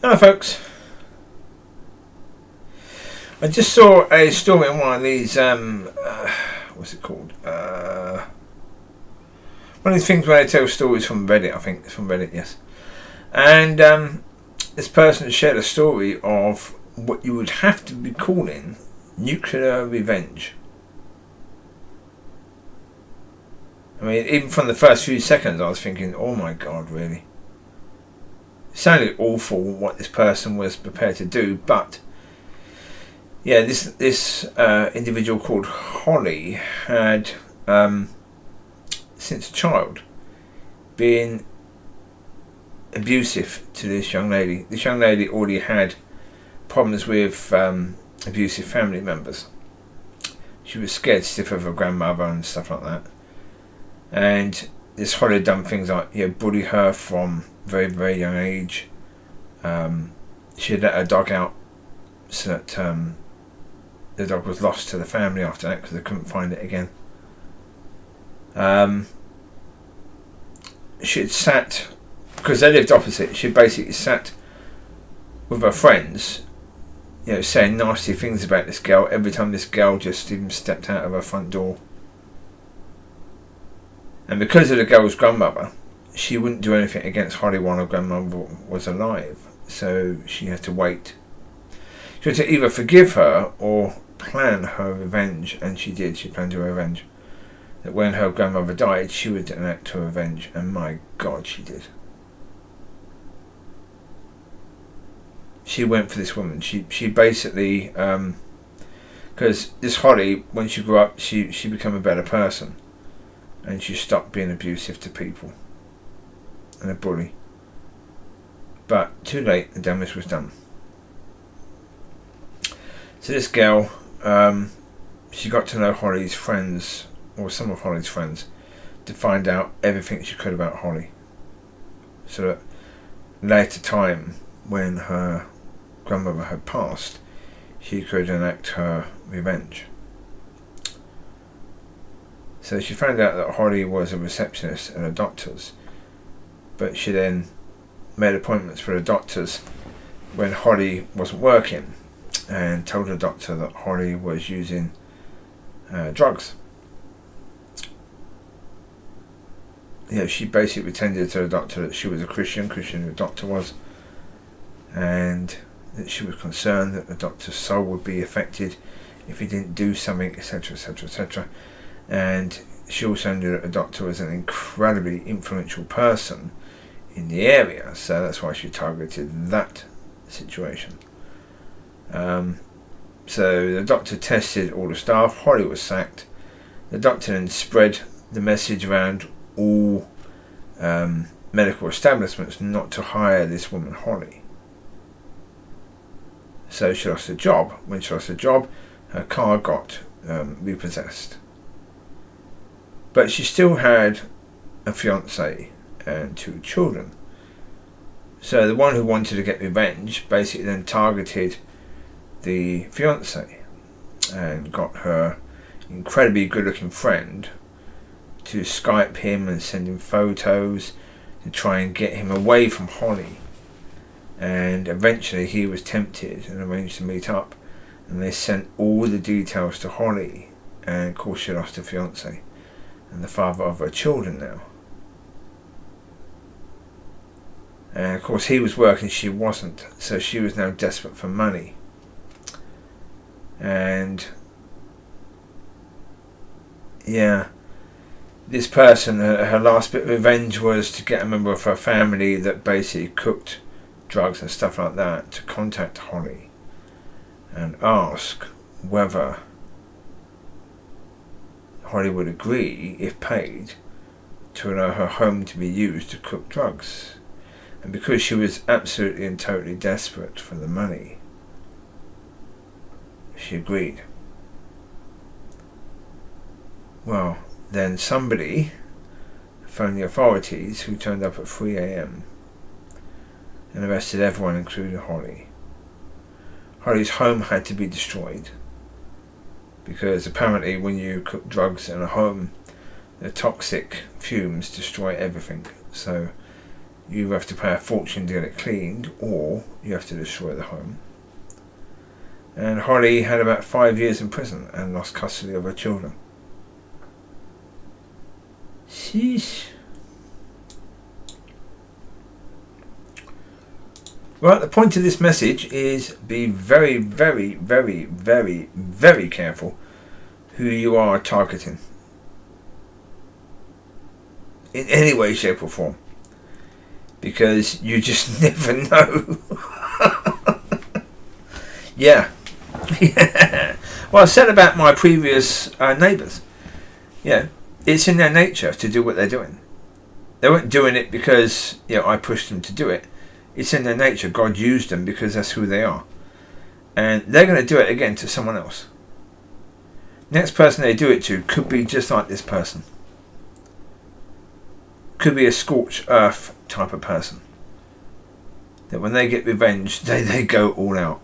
Hello folks, I just saw a story in one of these, what's it called, one of these things where they tell stories from Reddit. I think it's from Reddit, yes. And this person shared a story of what you would have to be calling nuclear revenge. I mean, even from the first few seconds I was thinking, oh my god, really? It sounded awful what this person was prepared to do, but yeah, this individual called Holly had, since a child, been abusive to this young lady. This young lady already had problems with abusive family members. She was scared stiff of her grandmother and stuff like that. And this Holly had done things like, bully her from a very, very young age. She had let her dog out so that the dog was lost to the family after that because they couldn't find it again. She had sat, because they lived opposite, she basically sat with her friends, saying nasty things about this girl every time this girl just even stepped out of her front door. And because of the girl's grandmother, she wouldn't do anything against Holly while her grandmother was alive. So she had to wait. She had to either forgive her or plan her revenge, and she did. She planned her revenge. That when her grandmother died, she would enact her revenge, and my God, she did. She went for this woman. She basically, because this Holly, when she grew up, she became a better person. And she stopped being abusive to people and a bully. But too late, the damage was done. So this girl, she got to know Holly's friends, or some of Holly's friends, to find out everything she could about Holly. So that later time, when her grandmother had passed, she could enact her revenge. So she found out that Holly was a receptionist at a doctor's, but she then made appointments for the doctors when Holly wasn't working, and told the doctor that Holly was using drugs. She basically pretended to the doctor that she was a Christian the doctor was, and that she was concerned that the doctor's soul would be affected if he didn't do something, etc, etc, etc. And she also knew that the doctor was an incredibly influential person in the area, so that's why she targeted that situation. So the doctor tested all the staff. Holly was sacked. The doctor then spread the message around all medical establishments not to hire this woman Holly. So she lost her job. When she lost her job, her car got repossessed. But she still had a fiance and 2 children. So the one who wanted to get revenge basically then targeted the fiance and got her incredibly good looking friend to Skype him and send him photos to try and get him away from Holly. And eventually he was tempted and arranged to meet up, and they sent all the details to Holly, and of course she lost her fiance and the father of her children now. And of course he was working, she wasn't, so she was now desperate for money. And this person, her last bit of revenge was to get a member of her family that basically cooked drugs and stuff like that to contact Holly and ask whether Holly would agree, if paid, to allow her home to be used to cook drugs. And because she was absolutely and totally desperate for the money, she agreed. Well, then somebody phoned the authorities, who turned up at 3 a.m. and arrested everyone, including Holly. Holly's home had to be destroyed because apparently when you cook drugs in a home, the toxic fumes destroy everything. So You have to pay a fortune to get it cleaned, or you have to destroy the home. And Holly had about 5 years in prison and lost custody of her children. Sheesh. Right, the point of this message is be very, very, very, very, very careful who you are targeting. In any way, shape or form. Because you just never know. Yeah. Yeah. Well, I said about my previous neighbours. Yeah. It's in their nature to do what they're doing. They weren't doing it because I pushed them to do it. It's in their nature. God used them because that's who they are. And they're going to do it again to someone else. Next person they do it to could be just like this person. Could be a scorched earth type of person. That when they get revenge, they go all out.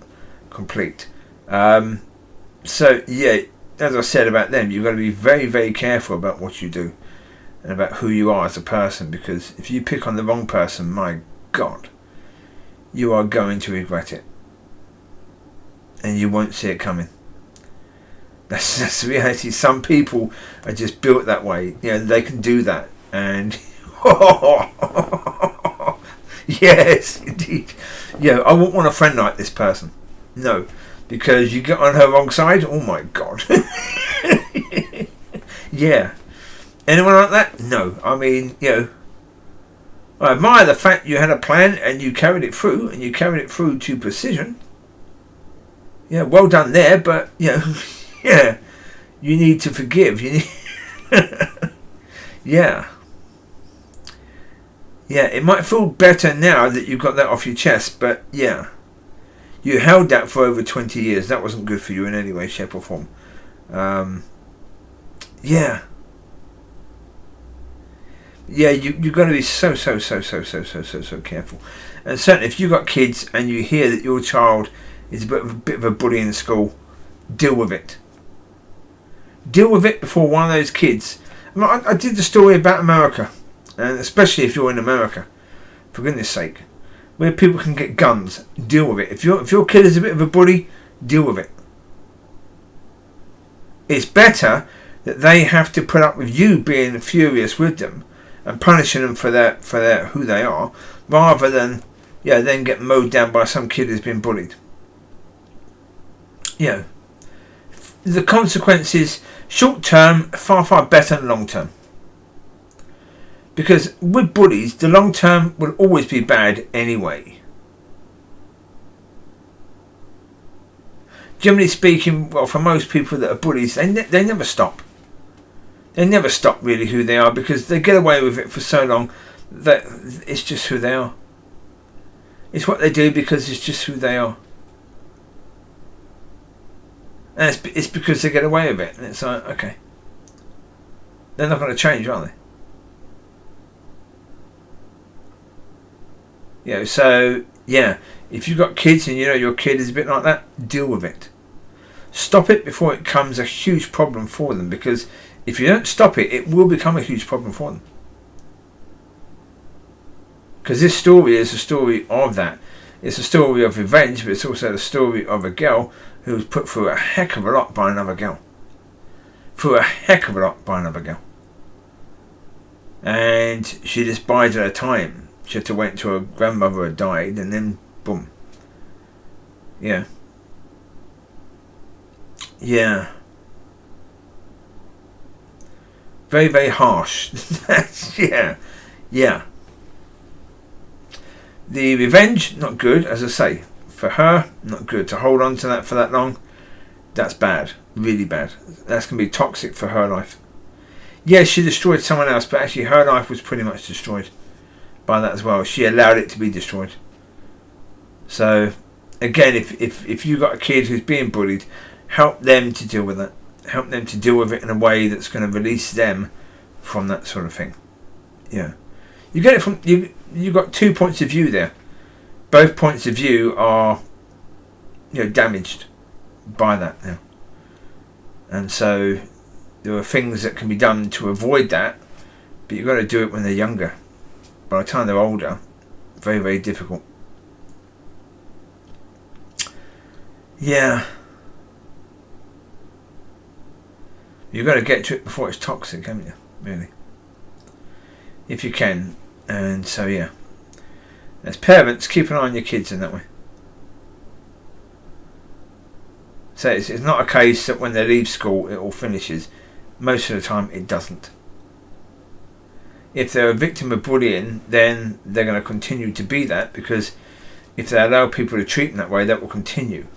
Complete. So, yeah, as I said about them, you've got to be very, very careful about what you do. And about who you are as a person. Because if you pick on the wrong person, my God, you are going to regret it. And you won't see it coming. That's the reality. Some people are just built that way. They can do that. And yes, indeed. I wouldn't want a friend like this person. No. Because you get on her wrong side, oh my God. Yeah. Anyone like that? No. I mean, I admire the fact you had a plan and you carried it through, and you carried it through to precision. Yeah, well done there, but, yeah, you need to forgive. You need Yeah. Yeah, it might feel better now that you've got that off your chest, but, yeah. You held that for over 20 years. That wasn't good for you in any way, shape or form. Yeah. Yeah, you've got to be so careful. And certainly if you've got kids and you hear that your child is a bit of a bully in school, deal with it. Deal with it before one of those kids... I did the story about America, and especially if you're in America, for goodness sake, where people can get guns. Deal with it. If your kid is a bit of a bully, deal with it. It's better that they have to put up with you being furious with them and punishing them for their who they are, rather than then get mowed down by some kid who's been bullied. The consequences, short term, far better than long term. Because with bullies, the long term will always be bad anyway. Generally speaking, well, for most people that are bullies, they never stop. They never stop really who they are, because they get away with it for so long that it's just who they are. It's what they do because it's just who they are. And it's because they get away with it. And it's like, okay. They're not going to change, are they? So, if you've got kids and your kid is a bit like that, deal with it. Stop it before it becomes a huge problem for them, because if you don't stop it, it will become a huge problem for them. Because this story is a story of that. It's a story of revenge, but it's also the story of a girl who was put through a heck of a lot by another girl. And she just bided her time. She had to wait until her grandmother had died, and then boom. Yeah. Very, very harsh. Yeah. The revenge, not good, as I say. For her, not good. To hold on to that for that long, that's bad. Really bad. That's going to be toxic for her life. Yes, she destroyed someone else, but actually her life was pretty much destroyed by that as well. She allowed it to be destroyed. So, again, if you've got a kid who's being bullied, help them to deal with it. Help them to deal with it in a way that's going to release them from that sort of thing. Yeah. You get it from... You've got 2 points of view there. Both points of view are, damaged by that now. And so there are things that can be done to avoid that, but you've got to do it when they're younger. By the time they're older, Very, very difficult. Yeah. You've got to get to it before it's toxic, haven't you? Really. If you can. And so, yeah. As parents, keep an eye on your kids in that way. So it's not a case that when they leave school it all finishes. Most of the time it doesn't. If they're a victim of bullying, then they're going to continue to be that, because if they allow people to treat them that way, that will continue.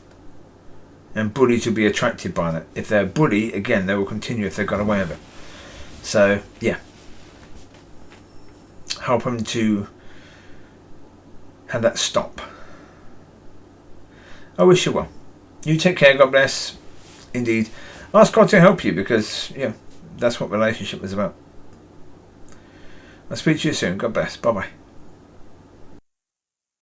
And bullies will be attracted by that. If they're a bully, again, they will continue if they've got away with it. So, yeah. Help them to have that stop. I wish you well. You take care, God bless. Indeed. Ask God to help you, because, yeah, that's what relationship is about. I'll speak to you soon. God bless. Bye-bye.